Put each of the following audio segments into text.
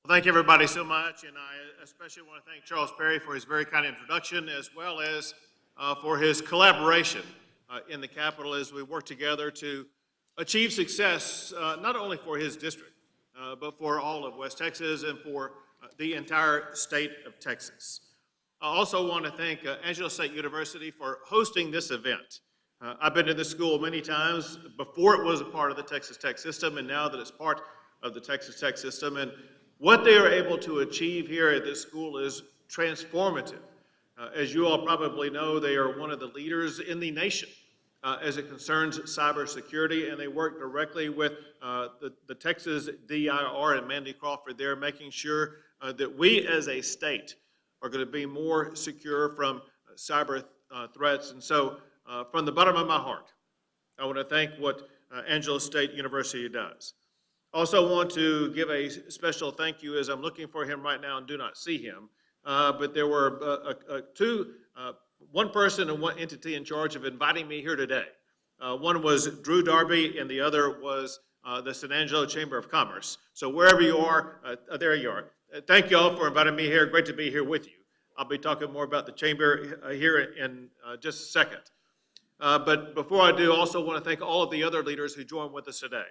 Well, thank everybody so much, and I especially want to thank Charles Perry for his very kind introduction, as well as for his collaboration in the Capitol as we work together to achieve success, not only for his district, but for all of West Texas and for the entire state of Texas. I also want to thank Angelo State University for hosting this event. I've been to this school many times before it was a part of the Texas Tech system, and now that it's part of the Texas Tech system. And what they are able to achieve here at this school is transformative. As you all probably know, they are one of the leaders in the nation as it concerns cybersecurity, and they work directly with the Texas DIR and Mandy Crawford there, making sure that we as a state are going to be more secure from cyber threats. And so from the bottom of my heart, I want to thank what Angelo State University does. Also want to give a special thank you as I'm looking for him right now and do not see him. But there were one person and one entity in charge of inviting me here today. One was Drew Darby and the other was the San Angelo Chamber of Commerce. So wherever you are, there you are. Thank you all for inviting me here. Great to be here with you. I'll be talking more about the chamber here in just a second. But before I do, also want to thank all of the other leaders who joined with us today.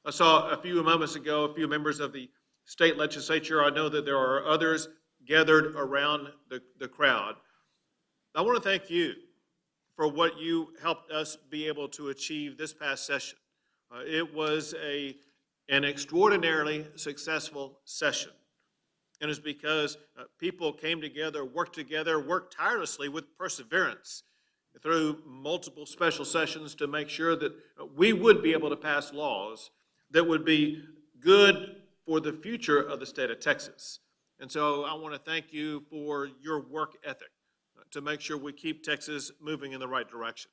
I saw a few moments ago a few members of the state legislature. I know that there are others gathered around the crowd. I want to thank you for what you helped us be able to achieve this past session. It was an extraordinarily successful session. And it's because people came together, worked tirelessly with perseverance through multiple special sessions to make sure that we would be able to pass laws that would be good for the future of the state of Texas. And so I want to thank you for your work ethic to make sure we keep Texas moving in the right direction.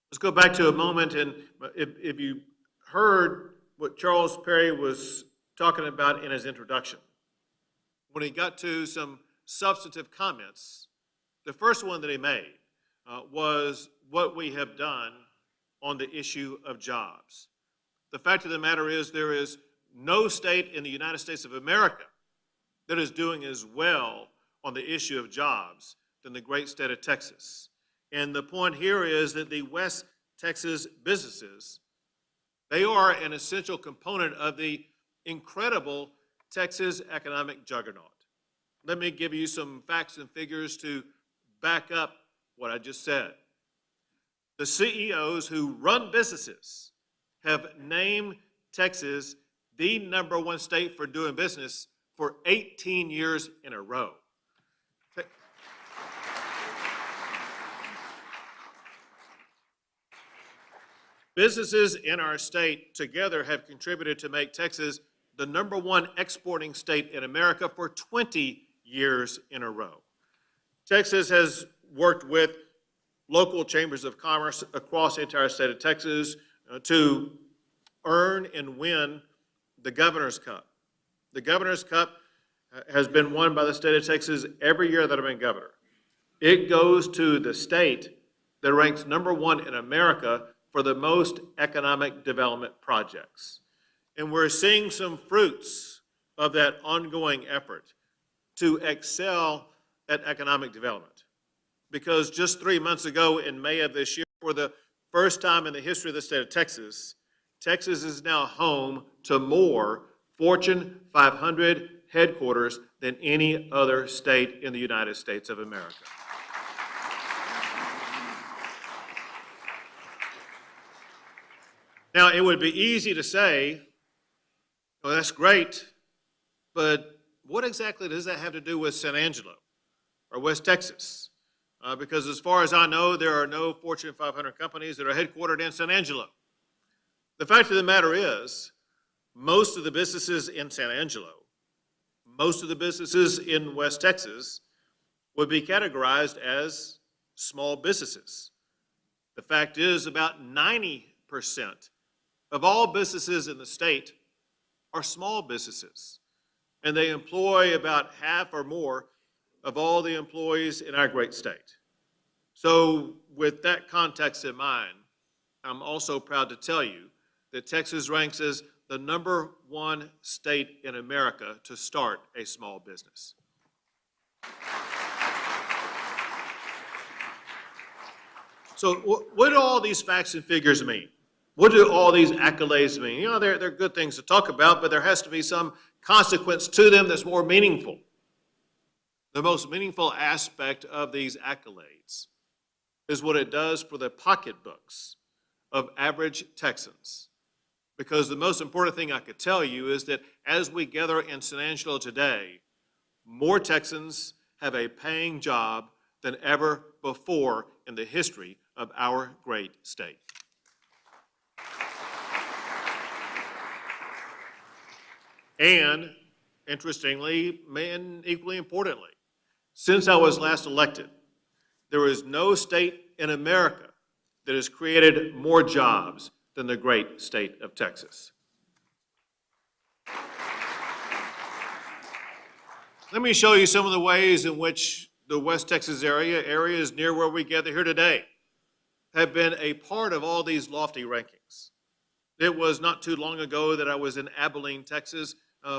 Let's go back to a moment, and if you heard what Charles Perry was talking about in his introduction, when he got to some substantive comments, the first one that he made was what we have done on the issue of jobs. The fact of the matter is there is no state in the United States of America that is doing as well on the issue of jobs than the great state of Texas. And the point here is that the West Texas businesses, they are an essential component of the incredible Texas economic juggernaut. Let me give you some facts and figures to back up what I just said. The CEOs who run businesses have named Texas the #1 state for doing business for 18 years in a row. Businesses in our state together have contributed to make Texas the #1 exporting state in America for 20 years in a row. Texas has worked with local chambers of commerce across the entire state of Texas to earn and win the Governor's Cup. The Governor's Cup has been won by the state of Texas every year that I've been governor. It goes to the state that ranks #1 in America for the most economic development projects. And we're seeing some fruits of that ongoing effort to excel at economic development. Because just 3 months ago in May of this year, for the first time in the history of the state of Texas, Texas is now home to more Fortune 500 headquarters than any other state in the United States of America. Now, it would be easy to say, well, that's great, but what exactly does that have to do with San Angelo or West Texas? Because as far as I know, there are no Fortune 500 companies that are headquartered in San Angelo. The fact of the matter is, most of the businesses in San Angelo, most of the businesses in West Texas would be categorized as small businesses. The fact is, about 90% of all businesses in the state are small businesses, and they employ about half or more of all the employees in our great state. So with that context in mind, I'm also proud to tell you that Texas ranks as the #1 state in America to start a small business. So what do all these facts and figures mean? What do all these accolades mean? You know, they're good things to talk about, but there has to be some consequence to them that's more meaningful. The most meaningful aspect of these accolades is what it does for the pocketbooks of average Texans. Because the most important thing I could tell you is that as we gather in San Angelo today, more Texans have a paying job than ever before in the history of our great state. And interestingly, and equally importantly, since I was last elected, there is no state in America that has created more jobs than the great state of Texas. Let me show you some of the ways in which the West Texas areas near where we gather here today, have been a part of all these lofty rankings. It was not too long ago that I was in Abilene, Texas,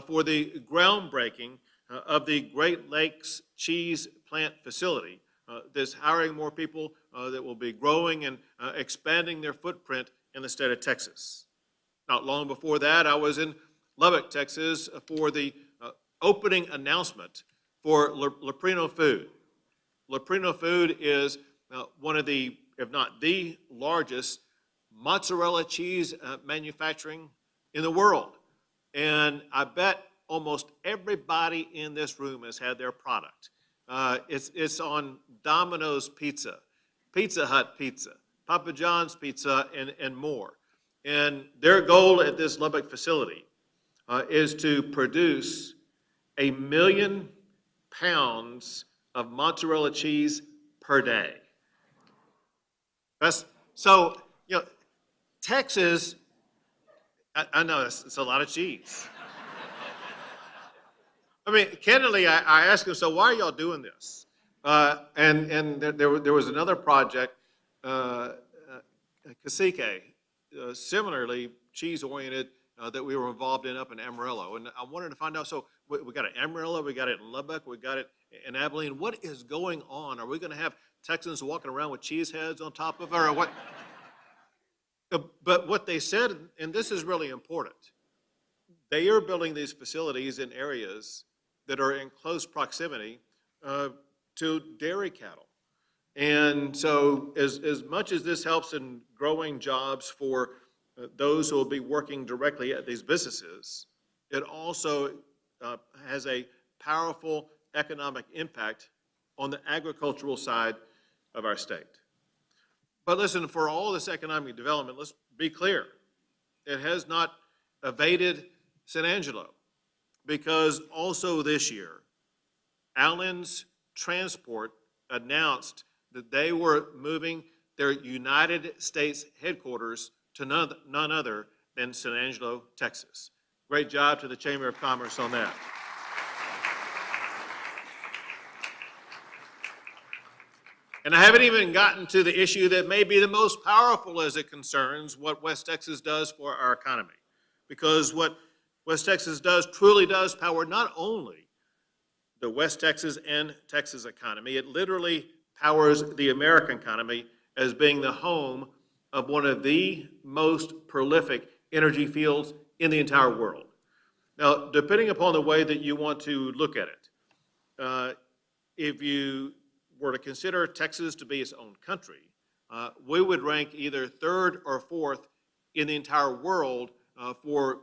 for the groundbreaking of the Great Lakes Cheese Plant Facility that's hiring more people that will be growing and expanding their footprint in the state of Texas. Not long before that, I was in Lubbock, Texas for the opening announcement for Leprino Food. Leprino Food is one of the, if not the largest, mozzarella cheese manufacturing in the world. And I bet almost everybody in this room has had their product. It's on Domino's Pizza, Pizza Hut Pizza, Papa John's Pizza, and more. And their goal at this Lubbock facility is to produce 1 million pounds of mozzarella cheese per day. So, you know, Texas, I know it's a lot of cheese. I mean, candidly, I asked him, so why are y'all doing this? And there was another project, Cacique, similarly cheese-oriented, that we were involved in up in Amarillo. And I wanted to find out, so we got it in Amarillo, we got it in Lubbock, we got it in Abilene. What is going on? Are we going to have Texans walking around with cheese heads on top of her, or what? But what they said, and this is really important, they are building these facilities in areas that are in close proximity to dairy cattle. And so as much as this helps in growing jobs for those who will be working directly at these businesses, it also has a powerful economic impact on the agricultural side of our state. But listen, for all this economic development, let's be clear, it has not evaded San Angelo, because also this year, Allen's Transport announced that they were moving their United States headquarters to none other than San Angelo, Texas. Great job to the Chamber of Commerce on that. And I haven't even gotten to the issue that may be the most powerful as it concerns what West Texas does for our economy. Because what West Texas truly does power not only the West Texas and Texas economy, it literally powers the American economy as being the home of one of the most prolific energy fields in the entire world. Now, depending upon the way that you want to look at it, if you were to consider Texas to be its own country, we would rank either third or fourth in the entire world for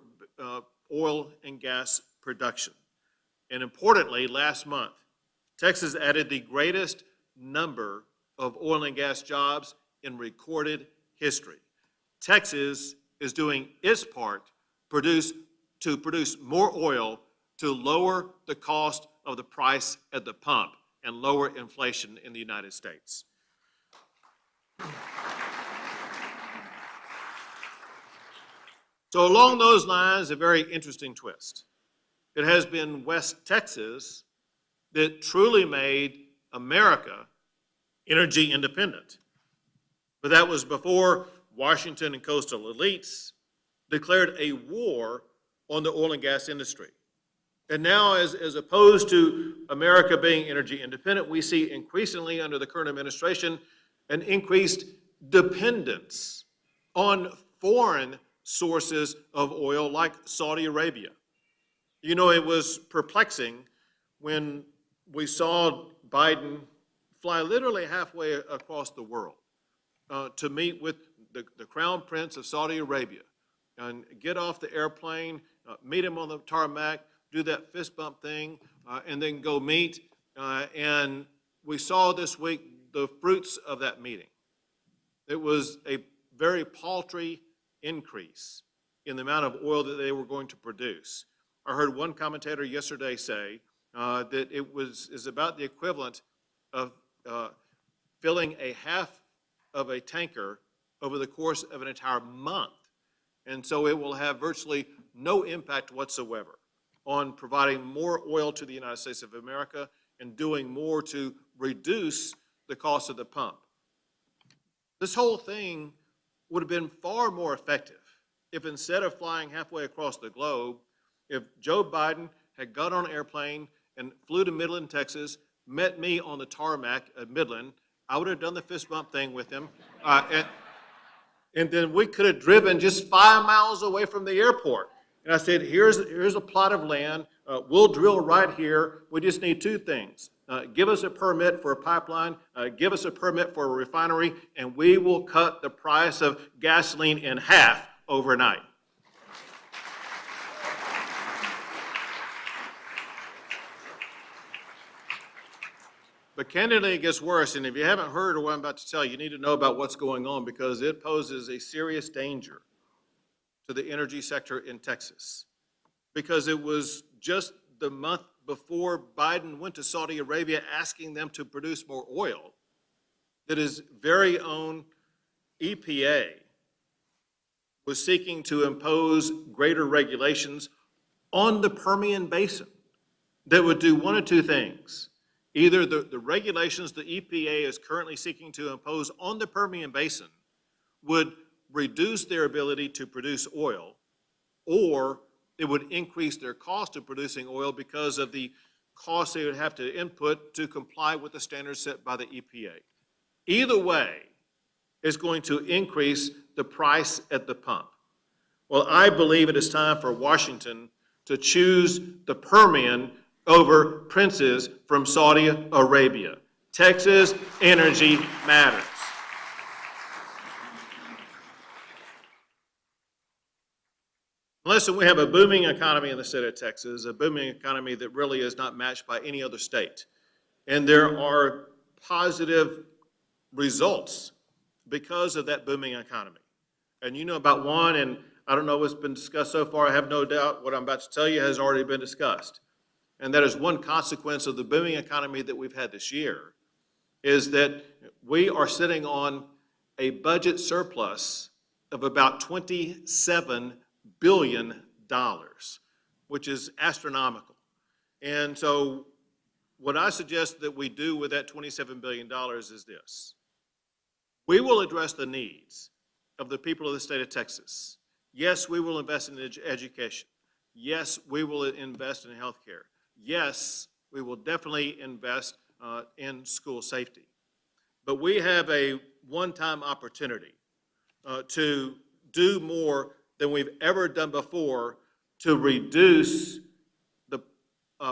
oil and gas production. And importantly, last month, Texas added the greatest number of oil and gas jobs in recorded history. Texas is doing its part to produce more oil to lower the cost of the price at the pump and lower inflation in the United States. So along those lines, a very interesting twist. It has been West Texas that truly made America energy independent. But that was before Washington and coastal elites, declared a war on the oil and gas industry. And now, as opposed to America being energy independent, we see increasingly under the current administration an increased dependence on foreign sources of oil like Saudi Arabia. You know, it was perplexing when we saw Biden fly literally halfway across the world to meet with the Crown Prince of Saudi Arabia and get off the airplane, meet him on the tarmac, do that fist bump thing, and then go meet. And we saw this week the fruits of that meeting. It was a very paltry increase in the amount of oil that they were going to produce. I heard one commentator yesterday say that it is about the equivalent of filling a half of a tanker over the course of an entire month. And so it will have virtually no impact whatsoever on providing more oil to the United States of America and doing more to reduce the cost of the pump. This whole thing would have been far more effective if instead of flying halfway across the globe, if Joe Biden had got on an airplane and flew to Midland, Texas, met me on the tarmac at Midland, I would have done the fist bump thing with him, and then we could have driven just 5 miles away from the airport. And I said, here's a plot of land. We'll drill right here. We just need 2 things. Give us a permit for a pipeline, give us a permit for a refinery, and we will cut the price of gasoline in half overnight. But candidly, it gets worse, and if you haven't heard what I'm about to tell you, you need to know about what's going on because it poses a serious danger to the energy sector in Texas. Because it was just the month before Biden went to Saudi Arabia asking them to produce more oil that his very own EPA was seeking to impose greater regulations on the Permian Basin that would do one of 2 things. Either the regulations the EPA is currently seeking to impose on the Permian Basin would reduce their ability to produce oil, or it would increase their cost of producing oil because of the cost they would have to input to comply with the standards set by the EPA. Either way is going to increase the price at the pump. Well, I believe it is time for Washington to choose the Permian over princes from Saudi Arabia. Texas energy matters. Listen, we have a booming economy in the state of Texas, a booming economy that really is not matched by any other state. And there are positive results because of that booming economy. And you know about one, and I don't know what's been discussed so far. I have no doubt what I'm about to tell you has already been discussed. And that is one consequence of the booming economy that we've had this year, is that we are sitting on a budget surplus of about $27 billion, which is astronomical. And so what I suggest that we do with that $27 billion is this. We will address the needs of the people of the state of Texas. Yes, we will invest in education. Yes, we will invest in health care. Yes, we will definitely invest in school safety. But we have a one-time opportunity to do more than we've ever done before to reduce the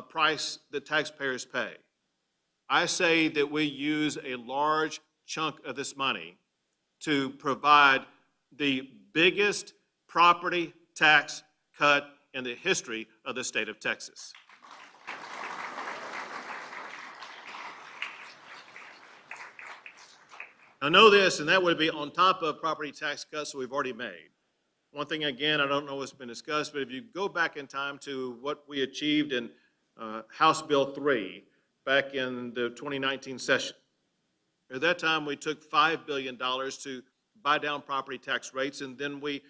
price that taxpayers pay. I say that we use a large chunk of this money to provide the biggest property tax cut in the history of the state of Texas. Now know this, and that would be on top of property tax cuts that we've already made. One thing, again, I don't know what's been discussed, but if you go back in time to what we achieved in House Bill 3 back in the 2019 session, at that time we took $5 billion to buy down property tax rates, and then we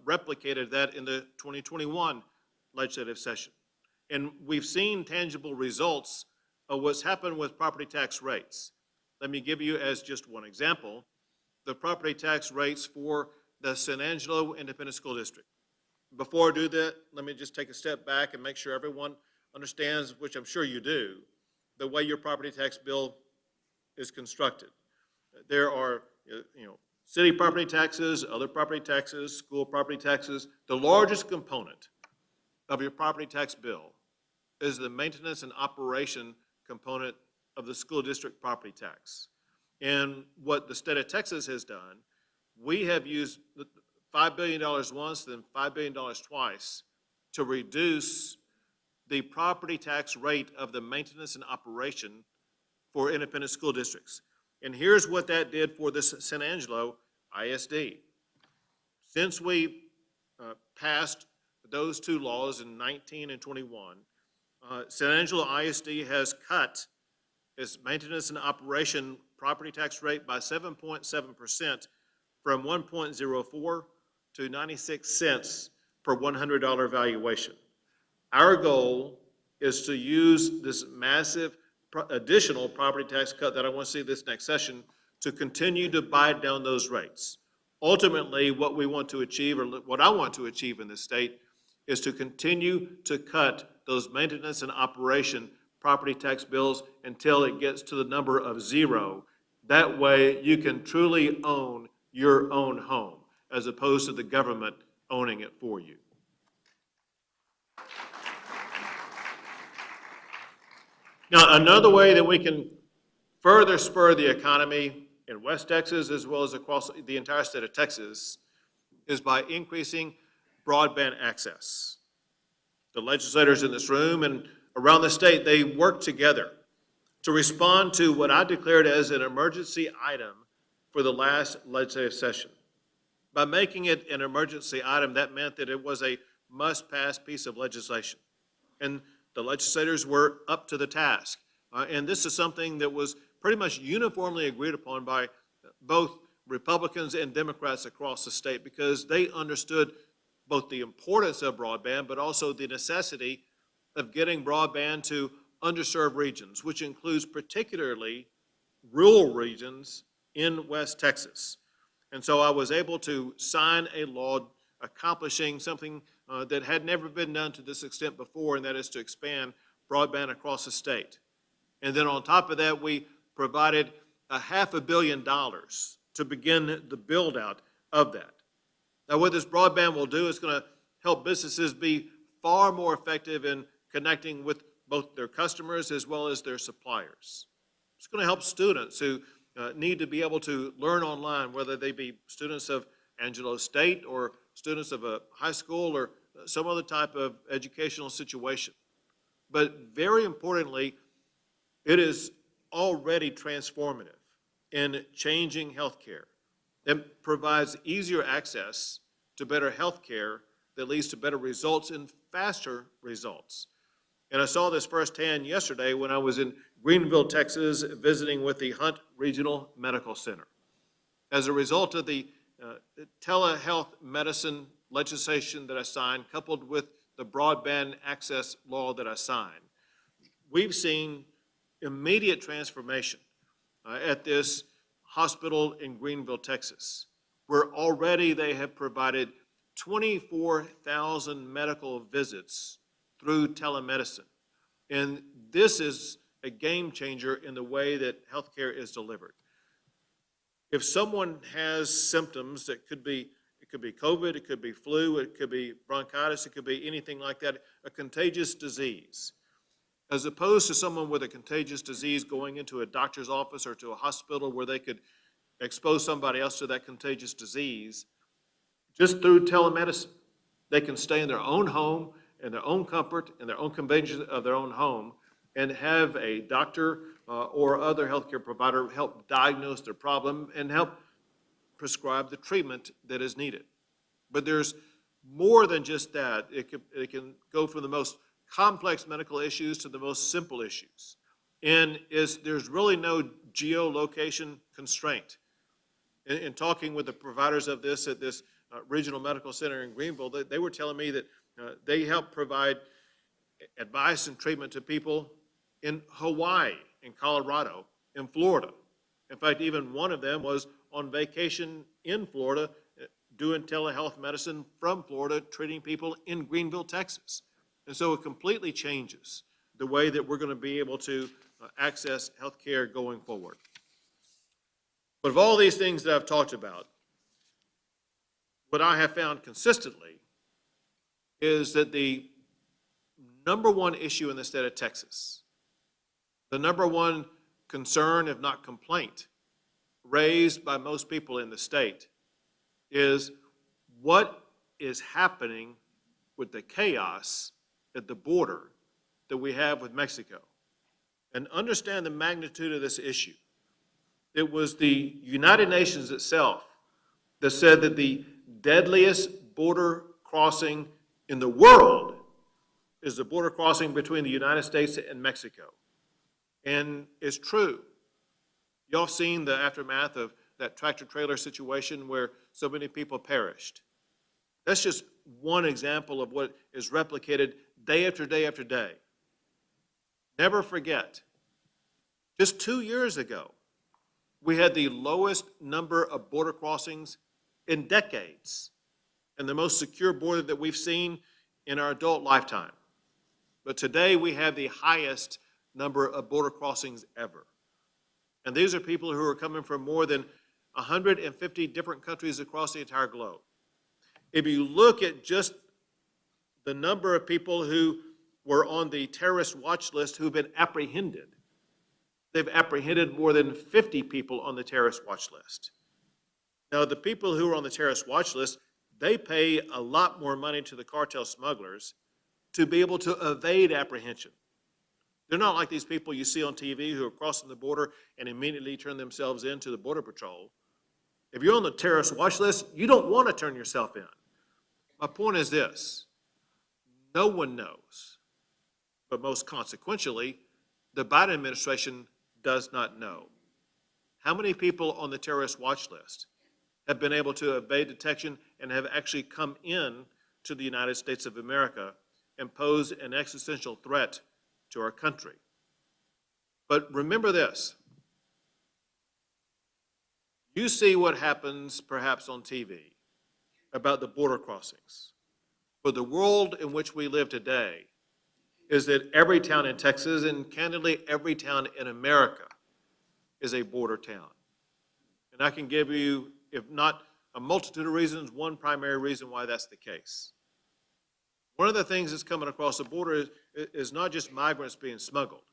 replicated that in the 2021 legislative session. And we've seen tangible results of what's happened with property tax rates. Let me give you as just one example, the property tax rates for the San Angelo Independent School District. before I do that, let me just take a step back and make sure everyone understands, which I'm sure you do, the way your property tax bill is constructed. There are, city property taxes, other property taxes, school property taxes. The largest component of your property tax bill is the maintenance and operation component of the school district property tax. And what the state of Texas has done, we have used $5 billion once, then $5 billion twice to reduce the property tax rate of the maintenance and operation for independent school districts. And here's what that did for the San Angelo ISD. Since we passed those two laws in 19 and 21, San Angelo ISD has cut its maintenance and operation property tax rate by 7.7% from 1.04 to 96 cents per $100 valuation. Our goal is to use this massive additional property tax cut that I want to see this next session to continue to bite down those rates. Ultimately, what we want to achieve, or what I want to achieve in this state, is to continue to cut those maintenance and operation property tax bills until it gets to the number of 0. That way, you can truly own your own home, as opposed to the government owning it for you. Now, another way that we can further spur the economy in West Texas as well as across the entire state of Texas is by increasing broadband access. The legislators in this room and around the state, they work together to respond to what I declared as an emergency item for the last legislative session. By making it an emergency item, that meant that it was a must-pass piece of legislation. And the legislators were up to the task. And this is something that was pretty much uniformly agreed upon by both Republicans and Democrats across the state, because they understood both the importance of broadband, but also the necessity of getting broadband to underserved regions, which includes particularly rural regions in West Texas. And so I was able to sign a law accomplishing something that had never been done to this extent before, and that is to expand broadband across the state. And then on top of that, we provided $500 million to begin the build out of that. Now, what this broadband will do is going to help businesses be far more effective in connecting with both their customers as well as their suppliers. It's going to help students who need to be able to learn online, whether they be students of Angelo State or students of a high school or some other type of educational situation. But very importantly, it is already transformative in changing healthcare. It provides easier access to better healthcare that leads to better results and faster results. And I saw this firsthand yesterday when I was in Greenville, Texas, visiting with the Hunt Regional Medical Center. As a result of the telehealth medicine legislation that I signed, coupled with the broadband access law that I signed, we've seen immediate transformation at this hospital in Greenville, Texas, where already they have provided 24,000 medical visits through telemedicine. And this is a game changer in the way that healthcare is delivered. If someone has symptoms that could be, it could be COVID, it could be flu, it could be bronchitis, it could be anything like that, a contagious disease, as opposed to someone with a contagious disease going into a doctor's office or to a hospital where they could expose somebody else to that contagious disease, just through telemedicine, they can stay in their own home, in their own comfort, in their own convenience of their own home, and have a doctor or other healthcare provider help diagnose their problem and help prescribe the treatment that is needed. But there's more than just that. It can go from the most complex medical issues to the most simple issues. And there's really no geolocation constraint. In talking with the providers of this at this regional medical center in Greenville, they were telling me that they help provide advice and treatment to people in Hawaii, in Colorado, in Florida. In fact, even one of them was on vacation in Florida doing telehealth medicine from Florida, treating people in Greenville, Texas. And so it completely changes the way that we're going to be able to access health care going forward. But of all these things that I've talked about, what I have found consistently is that the number one issue in the state of Texas, the number one concern, if not complaint, raised by most people in the state is what is happening with the chaos at the border that we have with Mexico. And understand the magnitude of this issue. It was the United Nations itself that said that the deadliest border crossing in the world is the border crossing between the United States and Mexico. And it's true. Y'all have seen the aftermath of that tractor-trailer situation where so many people perished. That's just one example of what is replicated day after day after day. Never forget, just 2 years ago, we had the lowest number of border crossings in decades and the most secure border that we've seen in our adult lifetime. But today we have the highest number of border crossings ever. And these are people who are coming from more than 150 different countries across the entire globe. If you look at just the number of people who were on the terrorist watch list who've been apprehended, they've apprehended more than 50 people on the terrorist watch list. Now, the people who are on the terrorist watch list, they pay a lot more money to the cartel smugglers to be able to evade apprehension. They're not like these people you see on TV who are crossing the border and immediately turn themselves in to the Border Patrol. If you're on the terrorist watch list, you don't want to turn yourself in. My point is this: no one knows, but most consequentially, the Biden administration does not know. How many people on the terrorist watch list have been able to evade detection and have actually come in to the United States of America and pose an existential threat to our country? But remember this: you see what happens perhaps on TV about the border crossings. But the world in which we live today is that every town in Texas, and candidly every town in America, is a border town. And I can give you, if not a multitude of reasons, one primary reason why that's the case. One of the things that's coming across the border is not just migrants being smuggled,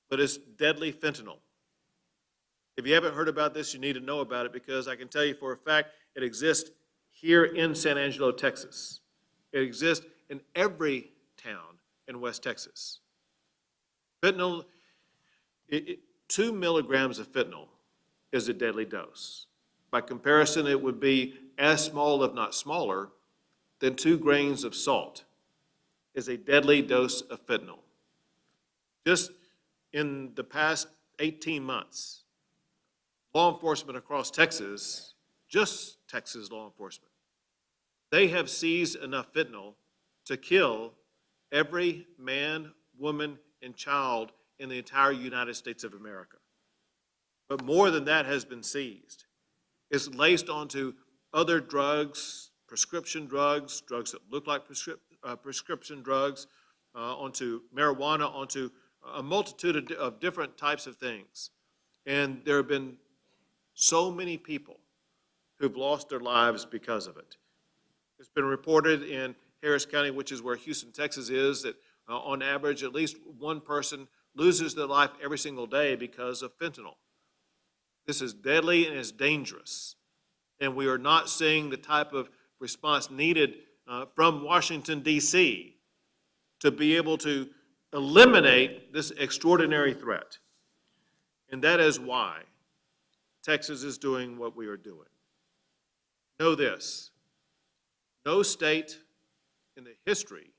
but it's deadly fentanyl. If you haven't heard about this, you need to know about it, because I can tell you for a fact it exists here in San Angelo, Texas. It exists in every town in West Texas. Fentanyl, 2 milligrams of fentanyl is a deadly dose. By comparison, it would be as small, if not smaller, than 2 grains of salt is a deadly dose of fentanyl. Just in the past 18 months, law enforcement across Texas, just Texas law enforcement, they have seized enough fentanyl to kill every man, woman, and child in the entire United States of America. But more than that has been seized. It's laced onto other drugs, prescription drugs, drugs that look like prescription drugs, onto marijuana, onto a multitude of different types of things. And there have been so many people who've lost their lives because of it. It's been reported in Harris County, which is where Houston, Texas is, that on average at least one person loses their life every single day because of fentanyl. This is deadly and it's dangerous. And we are not seeing the type of response needed from Washington, D.C. to be able to eliminate this extraordinary threat. And that is why Texas is doing what we are doing. Know this: no state in the history,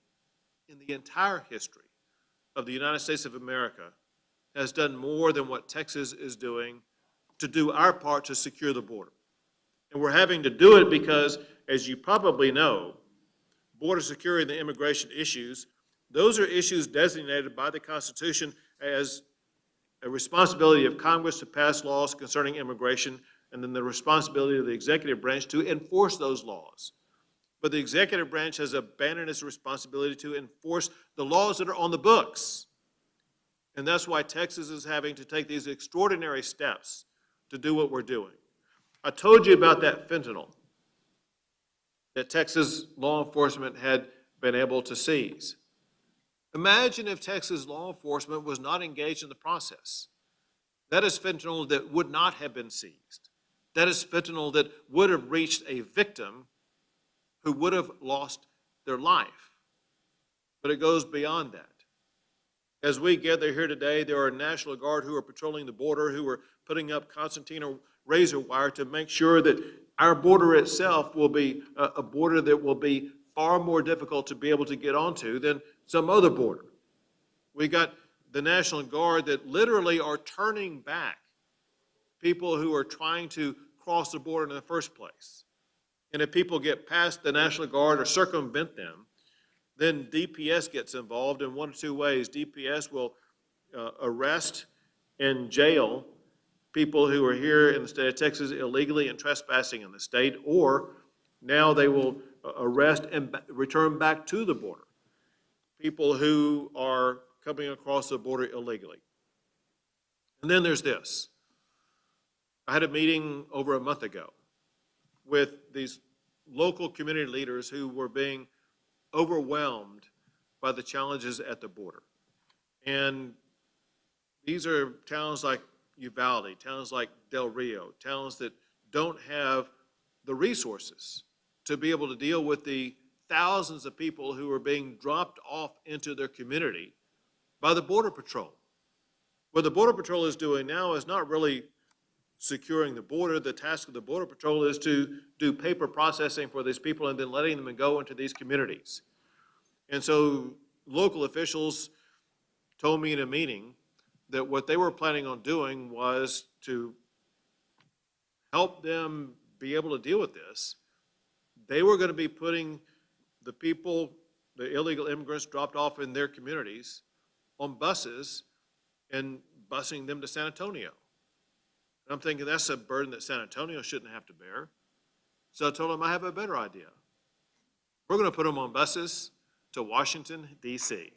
in the entire history of the United States of America, has done more than what Texas is doing to do our part to secure the border. And we're having to do it because, as you probably know, border security and the immigration issues, those are issues designated by the Constitution as a responsibility of Congress to pass laws concerning immigration and then the responsibility of the executive branch to enforce those laws. But the executive branch has abandoned its responsibility to enforce the laws that are on the books. And that's why Texas is having to take these extraordinary steps to do what we're doing. I told you about that fentanyl that Texas law enforcement had been able to seize. Imagine if Texas law enforcement was not engaged in the process. That is fentanyl that would not have been seized. That is fentanyl that would have reached a victim who would have lost their life. But it goes beyond that. As we gather here today, there are National Guard who are patrolling the border, who are putting up concertina razor wire to make sure that our border itself will be a border that will be far more difficult to be able to get onto than some other border. We got the National Guard that literally are turning back people who are trying to cross the border in the first place. And if people get past the National Guard or circumvent them, then DPS gets involved in one of two ways. DPS will arrest and jail people who are here in the state of Texas illegally and trespassing in the state, or now they will arrest and return back to the border people who are coming across the border illegally. And then there's this. I had a meeting over a month ago with these local community leaders who were being overwhelmed by the challenges at the border. And these are towns like Uvalde, towns like Del Rio, towns that don't have the resources to be able to deal with the thousands of people who are being dropped off into their community by the Border Patrol. What the Border Patrol is doing now is not really securing the border. The task of the Border Patrol is to do paper processing for these people and then letting them go into these communities. And so local officials told me in a meeting that what they were planning on doing was to help them be able to deal with this. They were going to be putting the people, the illegal immigrants dropped off in their communities, on buses and busing them to San Antonio. And I'm thinking that's a burden that San Antonio shouldn't have to bear. So I told them I have a better idea. We're going to put them on buses to Washington, D.C.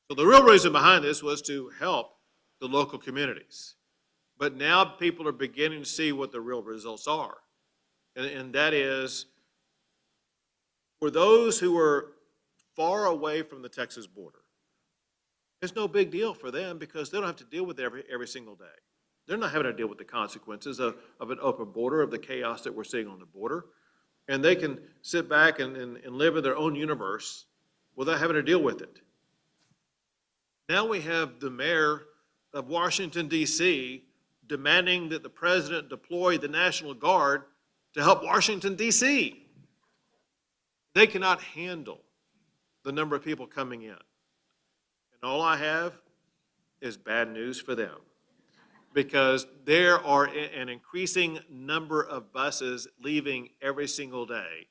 So the real reason behind this was to help the local communities. But now people are beginning to see what the real results are. And that is, for those who are far away from the Texas border, it's no big deal for them because they don't have to deal with it every single day. They're not having to deal with the consequences of an open border, of the chaos that we're seeing on the border. And they can sit back and live in their own universe without having to deal with it. Now we have the mayor of Washington, D.C., demanding that the president deploy the National Guard to help Washington, D.C. They cannot handle the number of people coming in. And all I have is bad news for them, because there are an increasing number of buses leaving every single day,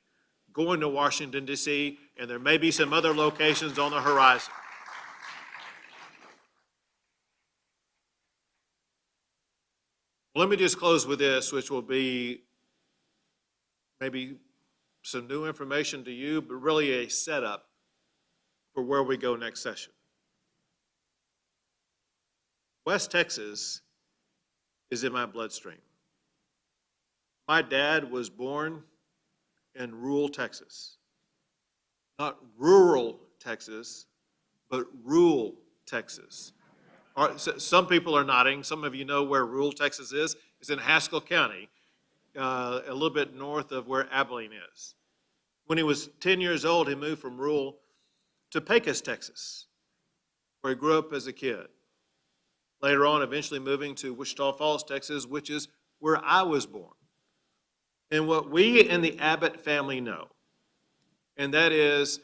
going to Washington, D.C., and there may be some other locations on the horizon. Let me just close with this, which will be maybe some new information to you, but really a setup for where we go next session. West Texas is in my bloodstream. My dad was born in rural Texas. Not rural Texas, but rural Texas. Some people are nodding. Some of you know where rural Texas is. It's in Haskell County, a little bit north of where Abilene is. When he was 10 years old, he moved from rural to Pecos, Texas, where he grew up as a kid. Later on, eventually moving to Wichita Falls, Texas, which is where I was born. And what we in the Abbott family know, and that is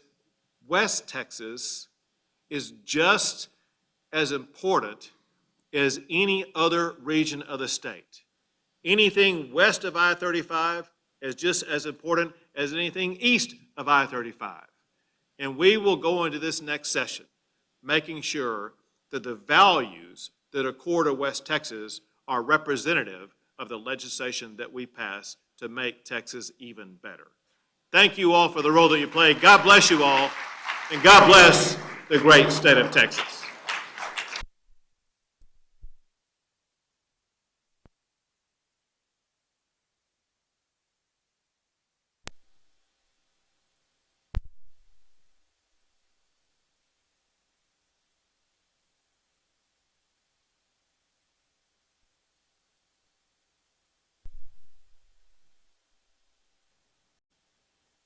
West Texas is just as important as any other region of the state. Anything west of I-35 is just as important as anything east of I-35. And we will go into this next session making sure that the values that are core to West Texas are representative of the legislation that we pass to make Texas even better. Thank you all for the role that you play. God bless you all, and God bless the great state of Texas.